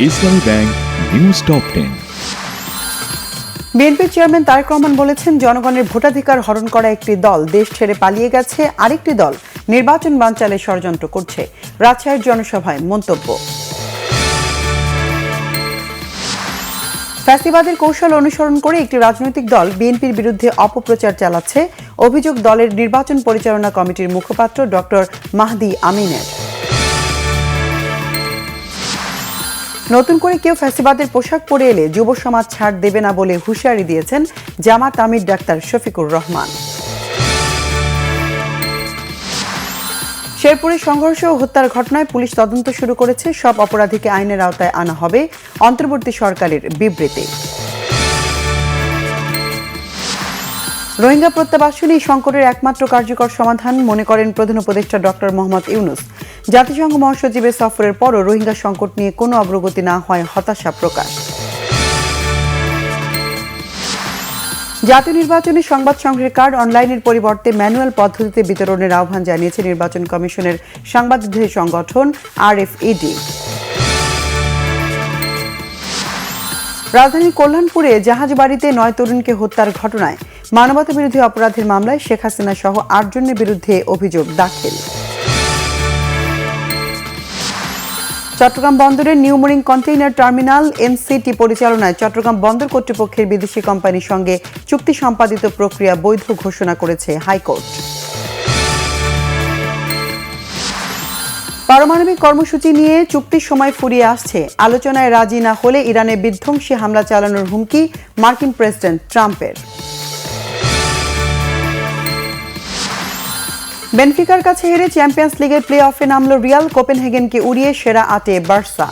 ইসলামী bank news top 10। বিএনপির chairman Tarique Rahman বলেছেন, জনগণের ভোটাধিকার হরণ করা একটি দল দেশ ছেড়ে পালিয়ে গেছে, আরেকটি দল নির্বাচন বানচালে ষড়যন্ত্র করছে। রাজশাহীর জনসভায় মন্তব্য। ফ্যাসিবাদের কৌশল অনুসরণ করে একটি রাজনৈতিক দল বিএনপির বিরুদ্ধে অপপ্রচার চালাচ্ছে, অভিযোগ দলের নির্বাচন পরিচালনা কমিটির মুখপাত্র ডক্টর মাহদি আমিনের। নতুন করে কেউ ফ্যাসিবাদের পোশাক পরে এলে যুব সমাজ ছাড় দেবে না বলে হুঁশিয়ারি দিয়েছেন জামাত আমির ডাক্তার শফিকুর রহমান। শেরপুরে সংঘর্ষ ও হত্যার ঘটনায় পুলিশ তদন্ত শুরু করেছে, সব অপরাধীকে আইনের আওতায় আনা হবে, অন্তর্বর্তী সরকারের বিবৃতি। রোহিঙ্গা প্রত্যাবাসন এই সংকটের একমাত্র কার্যকর সমাধান মনে করেন প্রধান উপদেষ্টা ডক্টর মোহাম্মদ ইউনূস। জাতিসংঘ মহাসচিবের সফরের পরও রোহিঙ্গা সংকট নিয়ে কোনো অগ্রগতি না হয় হতাশা প্রকাশ। জাতীয় নির্বাচনে সংবাদ সংগ্রহের কার্ড অনলাইনের পরিবর্তে ম্যানুয়াল পদ্ধতিতে বিতরণের আহ্বান জানিয়েছে নির্বাচন কমিশনের সাংবাদিকদের সংগঠন আরএফইডি। রাজধানীর কল্যাণপুরে জাহাজবাড়িতে 9 তরুণকে হত্যার ঘটনায় মানবতাবিরোধী অপরাধের মামলায় শেখ হাসিনা সহ 8 জনের বিরুদ্ধে অভিযোগ দাখিল। চট্টগ্রাম বন্দরের new marine container terminal NCT পরিচালনায় চট্টগ্রাম বন্দর কর্তৃপক্ষের বিদেশি কোম্পানির সঙ্গে চুক্তি সম্পাদিত প্রক্রিয়া বৈধ ঘোষণা করেছে হাইকোর্ট। পারমাণবিক কর্মসূচি নিয়ে চুক্তির সময় ফুরিয়ে আসছে, আলোচনায় রাজি না হলে ইরানে বিধ্বংসী হামলা চালানোর হুমকি মার্কিন প্রেসিডেন্ট ট্রাম্পের। বেনফিকার কাছে হেরে চ্যাম্পিয়ন্স লিগের প্লে অফে নামল রিয়াল, কোপেনহেগেনকে উড়িয়ে সেরা 8-এ বার্সা।